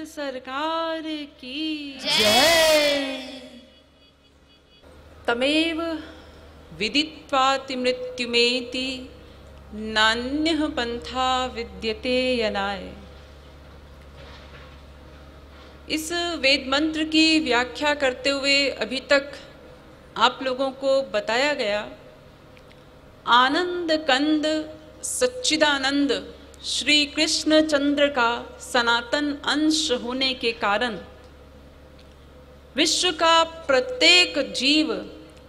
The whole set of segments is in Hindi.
सरकार की जय। तमेव विदित्वाति मृत्युमेति नान्यः पंथा विद्यते यनाय। इस वेद मंत्र की व्याख्या करते हुए अभी तक आप लोगों को बताया गया, आनंद कंद सच्चिदानंद श्री कृष्ण चंद्र का सनातन अंश होने के कारण विश्व का प्रत्येक जीव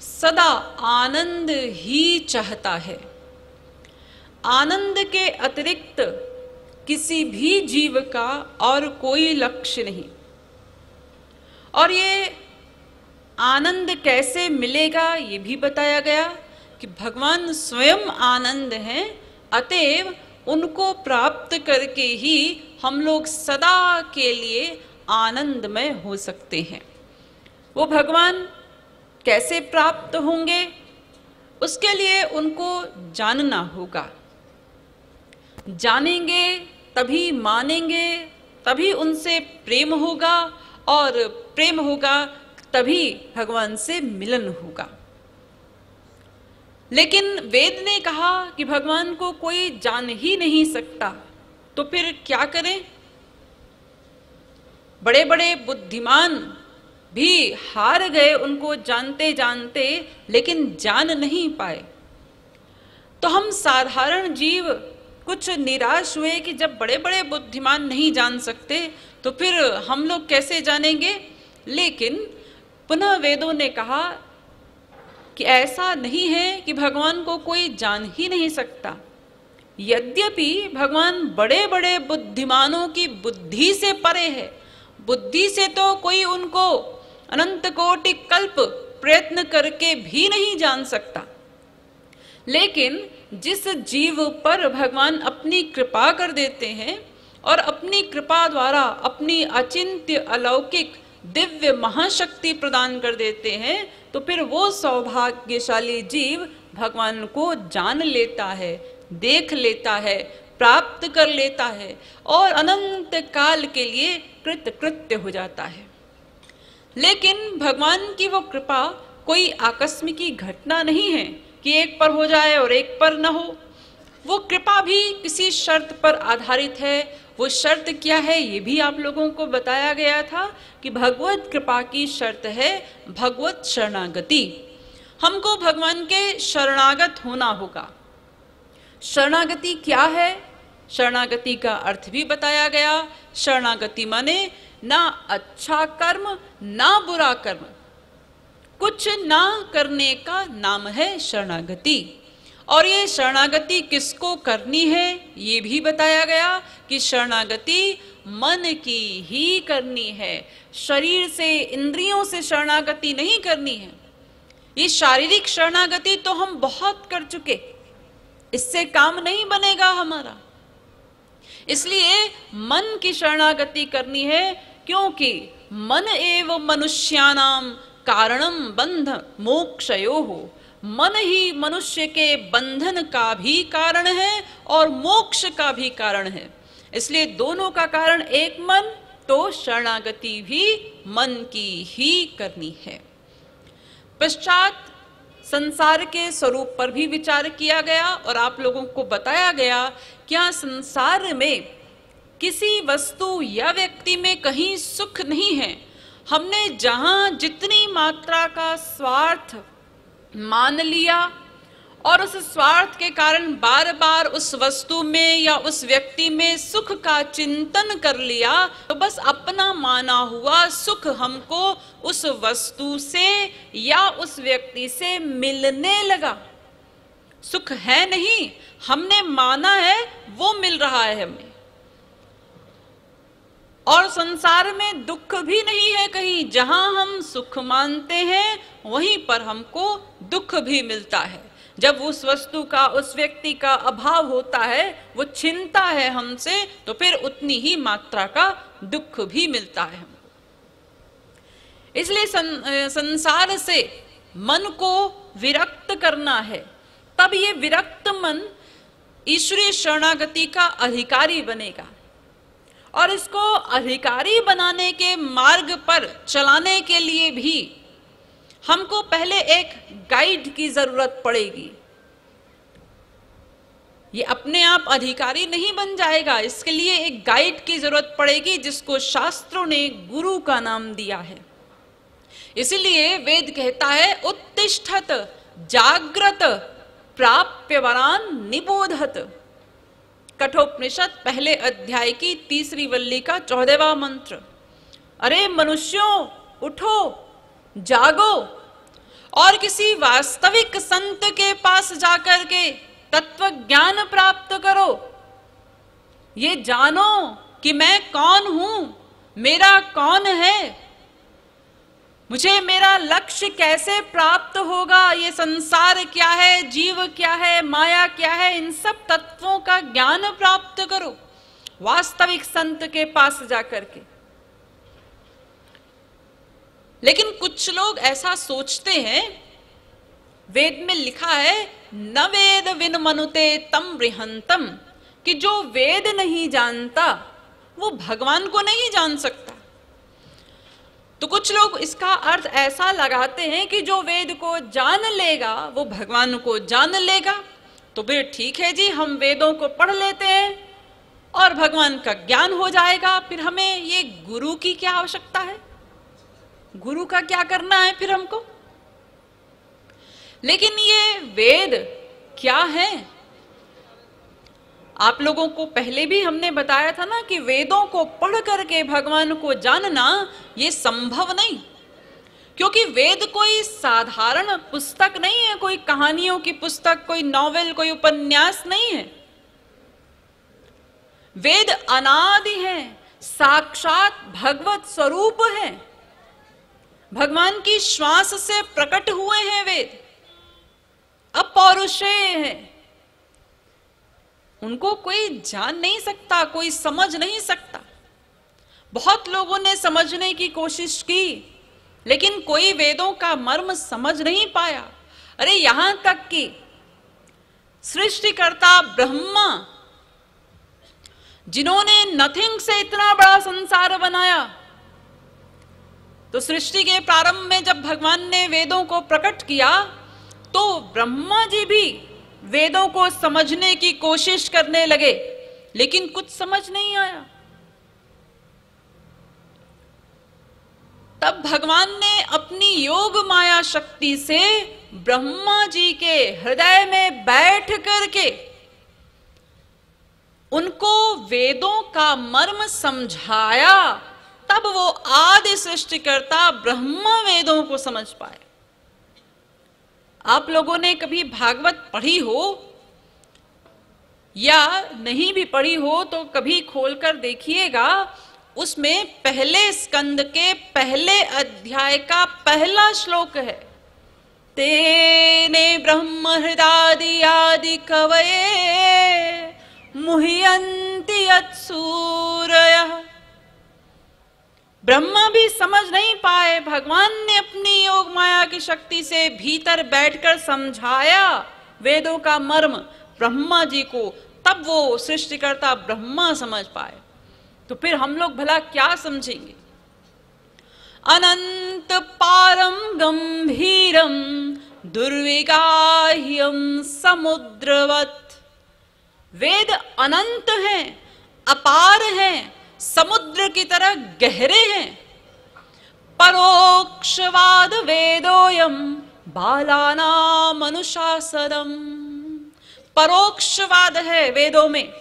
सदा आनंद ही चाहता है। आनंद के अतिरिक्त किसी भी जीव का और कोई लक्ष्य नहीं। और ये आनंद कैसे मिलेगा ये भी बताया गया कि भगवान स्वयं आनंद हैं, अतएव उनको प्राप्त करके ही हम लोग सदा के लिए आनंदमय हो सकते हैं। वो भगवान कैसे प्राप्त होंगे, उसके लिए उनको जानना होगा। जानेंगे तभी मानेंगे, तभी उनसे प्रेम होगा, और प्रेम होगा तभी भगवान से मिलन होगा। लेकिन वेद ने कहा कि भगवान को कोई जान ही नहीं सकता, तो फिर क्या करें? बड़े बड़े बुद्धिमान भी हार गए उनको जानते जानते, लेकिन जान नहीं पाए। तो हम साधारण जीव कुछ निराश हुए कि जब बड़े बड़े बुद्धिमान नहीं जान सकते तो फिर हम लोग कैसे जानेंगे। लेकिन पुनः वेदों ने कहा कि ऐसा नहीं है कि भगवान को कोई जान ही नहीं सकता। यद्यपि भगवान बड़े बड़े बुद्धिमानों की बुद्धि से परे है, बुद्धि से तो कोई उनको अनंत कोटि कल्प प्रयत्न करके भी नहीं जान सकता, लेकिन जिस जीव पर भगवान अपनी कृपा कर देते हैं और अपनी कृपा द्वारा अपनी अचिंत्य अलौकिक दिव्य महाशक्ति प्रदान कर देते हैं, तो फिर वो सौभाग्यशाली जीव भगवान को जान लेता है, देख लेता है, प्राप्त कर लेता है और अनंत काल के लिए कृतकृत्य हो जाता है। लेकिन भगवान की वो कृपा कोई आकस्मिकी घटना नहीं है कि एक पर हो जाए और एक पर न हो। वो कृपा भी किसी शर्त पर आधारित है। वो शर्त क्या है ये भी आप लोगों को बताया गया था कि भगवत कृपा की शर्त है भगवत शरणागति। हमको भगवान के शरणागत होना होगा। शरणागति क्या है? शरणागति का अर्थ भी बताया गया। शरणागति माने ना अच्छा कर्म ना बुरा कर्म, कुछ ना करने का नाम है शरणागति। और ये शरणागति किसको करनी है ये भी बताया गया कि शरणागति मन की ही करनी है, शरीर से इंद्रियों से शरणागति नहीं करनी है। ये शारीरिक शरणागति तो हम बहुत कर चुके, इससे काम नहीं बनेगा हमारा। इसलिए मन की शरणागति करनी है, क्योंकि मन एव मनुष्यानाम कारणम बंध मोक्षयोः। मन ही मनुष्य के बंधन का भी कारण है और मोक्ष का भी कारण है। इसलिए दोनों का कारण एक मन, तो शरणागति भी मन की ही करनी है। पश्चात संसार के स्वरूप पर भी विचार किया गया और आप लोगों को बताया गया क्या संसार में किसी वस्तु या व्यक्ति में कहीं सुख नहीं है। हमने जहां जितनी मात्रा का स्वार्थ मान लिया और उस स्वार्थ के कारण बार बार उस वस्तु में या उस व्यक्ति में सुख का चिंतन कर लिया, तो बस अपना माना हुआ सुख हमको उस वस्तु से या उस व्यक्ति से मिलने लगा। सुख है नहीं, हमने माना है वो मिल रहा है हमें। और संसार में दुख भी नहीं है कहीं, जहां हम सुख मानते हैं वहीं पर हमको दुख भी मिलता है। जब उस वस्तु का उस व्यक्ति का अभाव होता है, वो छिनता है हमसे, तो फिर उतनी ही मात्रा का दुख भी मिलता है हमको। इसलिए संसार से मन को विरक्त करना है, तब ये विरक्त मन ईश्वरीय शरणागति का अधिकारी बनेगा। और इसको अधिकारी बनाने के मार्ग पर चलाने के लिए भी हमको पहले एक गाइड की जरूरत पड़ेगी। ये अपने आप अधिकारी नहीं बन जाएगा, इसके लिए एक गाइड की जरूरत पड़ेगी जिसको शास्त्रों ने गुरु का नाम दिया है। इसलिए वेद कहता है उत्तिष्ठत जाग्रत प्राप्य वरान निबोधत। कठोपनिषद पहले अध्याय की 3री वल्ली का 14वां मंत्र। अरे मनुष्यों उठो, जागो और किसी वास्तविक संत के पास जाकर के तत्व ज्ञान प्राप्त करो। ये जानो कि मैं कौन हूं, मेरा कौन है, मुझे मेरा लक्ष्य कैसे प्राप्त होगा, ये संसार क्या है, जीव क्या है, माया क्या है, इन सब तत्वों का ज्ञान प्राप्त करो वास्तविक संत के पास जाकर के। लेकिन कुछ लोग ऐसा सोचते हैं, वेद में लिखा है न वेद विन मनुते तम बृहंतम, कि जो वेद नहीं जानता वो भगवान को नहीं जान सकता। तो कुछ लोग इसका अर्थ ऐसा लगाते हैं कि जो वेद को जान लेगा वो भगवान को जान लेगा। तो फिर ठीक है जी, हम वेदों को पढ़ लेते हैं और भगवान का ज्ञान हो जाएगा, फिर हमें ये गुरु की क्या आवश्यकता है, गुरु का क्या करना है फिर हमको। लेकिन ये वेद क्या है? आप लोगों को पहले भी हमने बताया था ना कि वेदों को पढ़ करके भगवान को जानना ये संभव नहीं, क्योंकि वेद कोई साधारण पुस्तक नहीं है, कोई कहानियों की पुस्तक, कोई नॉवेल, कोई उपन्यास नहीं है। वेद अनादि है, साक्षात भगवत स्वरूप है, भगवान की श्वास से प्रकट हुए हैं वेद, अपौरुषेय है। उनको कोई जान नहीं सकता, कोई समझ नहीं सकता। बहुत लोगों ने समझने की कोशिश की, लेकिन कोई वेदों का मर्म समझ नहीं पाया। अरे यहां तक कि सृष्टिकर्ता ब्रह्मा, जिन्होंने नथिंग से इतना बड़ा संसार बनाया, तो सृष्टि के प्रारंभ में जब भगवान ने वेदों को प्रकट किया तो ब्रह्मा जी भी वेदों को समझने की कोशिश करने लगे, लेकिन कुछ समझ नहीं आया। तब भगवान ने अपनी योग माया शक्ति से ब्रह्मा जी के हृदय में बैठ करके उनको वेदों का मर्म समझाया। तब वो आदि सृष्टिकर्ता ब्रह्मा वेदों को समझ पाए। आप लोगों ने कभी भागवत पढ़ी हो या नहीं भी पढ़ी हो तो कभी खोलकर देखिएगा, उसमें पहले स्कंद के पहले अध्याय का पहला श्लोक है, तेने ब्रह्म हृदादि आदि कवये मुह्यन्ति यत्सूरयः। ब्रह्मा भी समझ नहीं पाए, भगवान ने अपनी योग माया की शक्ति से भीतर बैठकर समझाया वेदों का मर्म ब्रह्मा जी को, तब वो सृष्टिकर्ता ब्रह्मा समझ पाए। तो फिर हम लोग भला क्या समझेंगे? अनंत पारम गंभीरम दुर्विगाह्यम समुद्रवत। वेद अनंत हैं, अपार हैं, समुद्र की तरह गहरे हैं। परोक्षवाद वेदोयम बालानाम अनुशासनम। परोक्षवाद है वेदों में,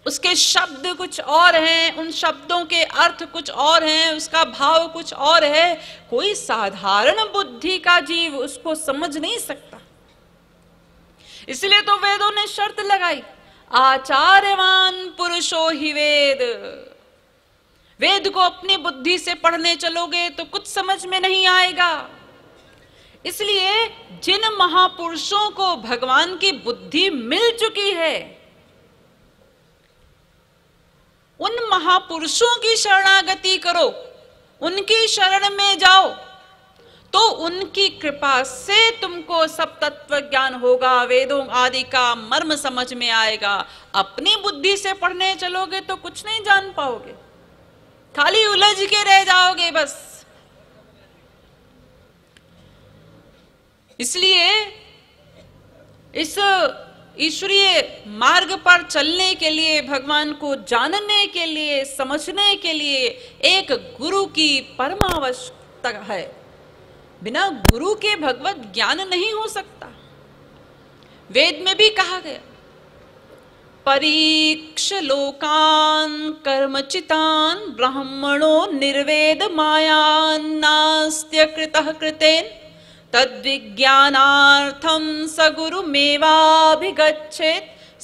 उसके शब्द कुछ और हैं, उन शब्दों के अर्थ कुछ और हैं, उसका भाव कुछ और है। कोई साधारण बुद्धि का जीव उसको समझ नहीं सकता। इसलिए तो वेदों ने शर्त लगाई, आचार्यवान पुरुषो ही वेद। वेद को अपनी बुद्धि से पढ़ने चलोगे तो कुछ समझ में नहीं आएगा। इसलिए जिन महापुरुषों को भगवान की बुद्धि मिल चुकी है, उन महापुरुषों की शरणागति करो, उनकी शरण में जाओ, तो उनकी कृपा से तुमको सब तत्व ज्ञान होगा, वेदों आदि का मर्म समझ में आएगा। अपनी बुद्धि से पढ़ने चलोगे तो कुछ नहीं जान पाओगे, खाली उलझ के रह जाओगे बस। इसलिए इस ईश्वरीय मार्ग पर चलने के लिए, भगवान को जानने के लिए, समझने के लिए एक गुरु की परम आवश्यकता है। बिना गुरु के भगवत ज्ञान नहीं हो सकता। वेद में भी कहा गया, परीक्ष लोकान कर्मचितान ब्राह्मणो निर्वेद मायान नास्त्य कृतः कृतेन तद्विज्ञानार्थम स गुरुमेवाभिगच्छेत्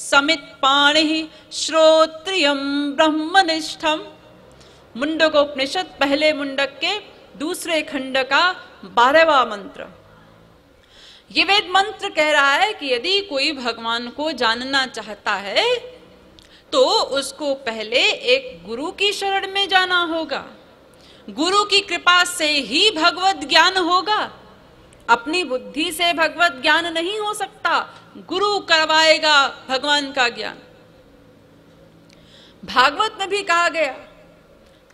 समित पाणिः श्रोत्रियम ब्रह्मनिष्ठम। मुंडकोपनिषद पहले मुंडक के दूसरे खंड का 12वां मंत्र। ये वेद मंत्र कह रहा है कि यदि कोई भगवान को जानना चाहता है तो उसको पहले एक गुरु की शरण में जाना होगा। गुरु की कृपा से ही भगवत ज्ञान होगा। अपनी बुद्धि से भगवत ज्ञान नहीं हो सकता, गुरु करवाएगा भगवान का ज्ञान। भागवत में भी कहा गया,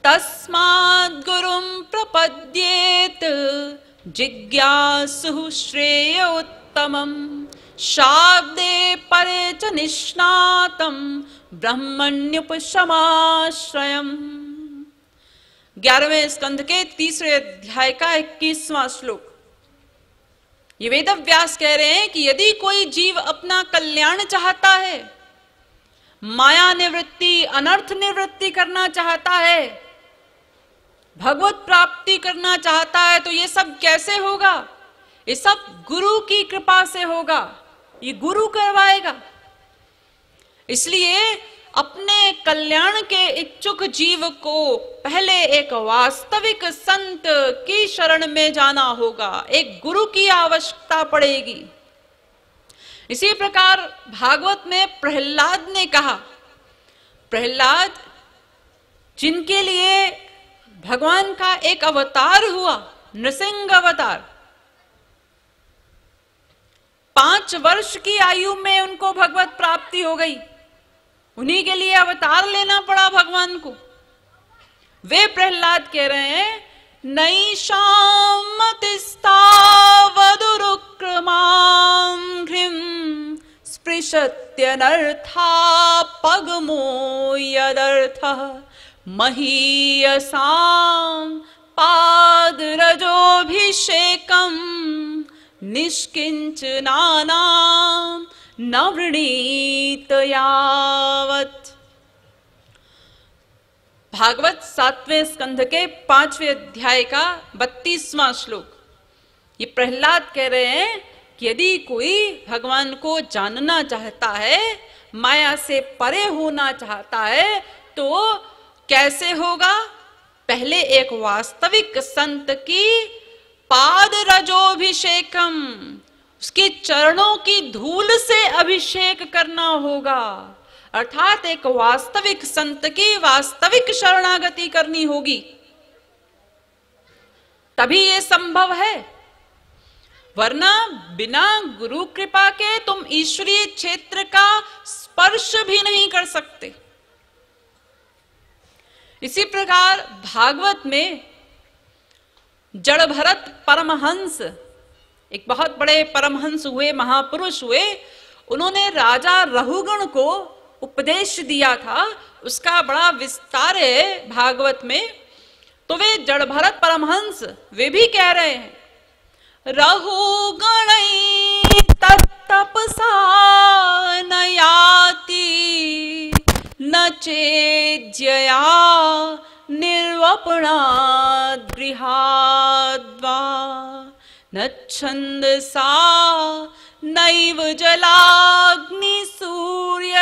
तस्माद् गुरुं प्रपद्येत जिज्ञासुः श्रेयोत्तमम् शाब्दे परे च निष्णातं ब्रह्मण्युपशमाश्रयम्। 11वें स्कंध के 3रे अध्याय का 21वां श्लोक। ये वेदव्यास कह रहे हैं कि यदि कोई जीव अपना कल्याण चाहता है, माया निवृत्ति, अनर्थ निवृत्ति करना चाहता है, भगवत प्राप्ति करना चाहता है, तो ये सब कैसे होगा? ये सब गुरु की कृपा से होगा, ये गुरु करवाएगा। इसलिए अपने कल्याण के इच्छुक जीव को पहले एक वास्तविक संत की शरण में जाना होगा, एक गुरु की आवश्यकता पड़ेगी। इसी प्रकार भागवत में प्रहलाद ने कहा, प्रहलाद जिनके लिए भगवान का एक अवतार हुआ, नृसिंह अवतार, 5 वर्ष की आयु में उनको भगवत प्राप्ति हो गई, उन्हीं के लिए अवतार लेना पड़ा भगवान को। वे प्रहलाद कह रहे हैं, नैषां मतिस्तावदुरुक्रमां घ्रिं स्पृशत्यनर्था पगमो यदर्थः महीयसां पादरजोऽभिषेकं निष्किंचनानां न वृणीत यावत्। भागवत 7वें स्कंध के 5वें अध्याय का 32वां श्लोक। ये प्रहलाद कह रहे हैं कि यदि कोई भगवान को जानना चाहता है, माया से परे होना चाहता है, तो कैसे होगा? पहले एक वास्तविक संत की पाद रजोभिषेकम, उसके चरणों की धूल से अभिषेक करना होगा, अर्थात एक वास्तविक संत की वास्तविक शरणागति करनी होगी, तभी ये संभव है। वरना बिना गुरु कृपा के तुम ईश्वरीय क्षेत्र का स्पर्श भी नहीं कर सकते। इसी प्रकार भागवत में जड़भरत परमहंस, एक बहुत बड़े परमहंस हुए, महापुरुष हुए, उन्होंने राजा रहुगण को उपदेश दिया था, उसका बड़ा विस्तार है भागवत में। तो वे जड़भरत परमहंस वे भी कह रहे हैं, रहुगणै तत्तपसा न याति न चेज्यया निर्वपणाद् गृहाद्वा न छन्दसा नैव जलाग्नि सूर्यैर्विना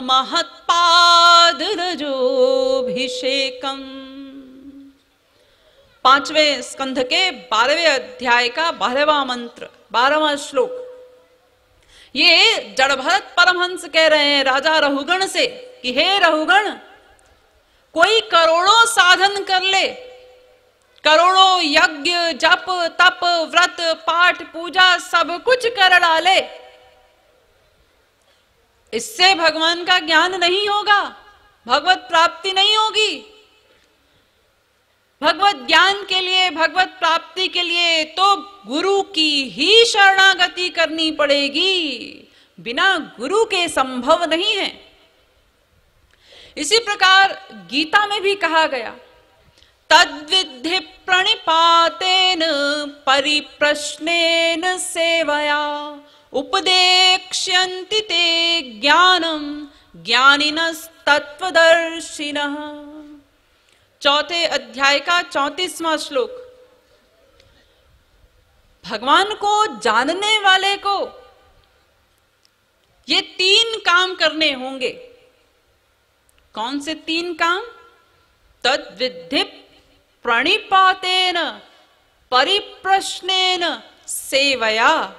महत्पादरजोभिषेकम्। 5वें स्कंध के 12वें अध्याय का 12वां मंत्र, 12वां श्लोक। ये जड़भरत परमहंस कह रहे हैं राजा रहुगण से कि हे रहुगण, कोई करोड़ों साधन कर ले, करोड़ों यज्ञ जप तप व्रत पाठ पूजा सब कुछ कर डाले, इससे भगवान का ज्ञान नहीं होगा, भगवत प्राप्ति नहीं होगी। भगवत ज्ञान के लिए, भगवत प्राप्ति के लिए तो गुरु की ही शरणागति करनी पड़ेगी, बिना गुरु के संभव नहीं है। इसी प्रकार गीता में भी कहा गया, तद्विद्धि प्रणिपातेन परिप्रश्नेन सेवया उपदेक्ष्यन्ति ते ज्ञानम ज्ञानिनस्तत्त्वदर्शिनः। 4थे अध्याय का 34वां श्लोक। भगवान को जानने वाले को ये 3 काम करने होंगे। कौन से 3 काम? तद्विद्धि प्रणिपातेन परिप्रश्नेन सेवया।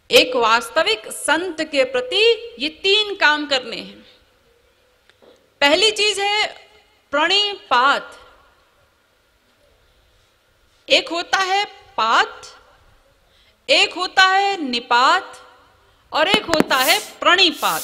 एक वास्तविक संत के प्रति ये 3 काम करने हैं। पहली चीज है प्रणिपात। एक होता है पात, एक होता है निपात और एक होता है प्रणिपात।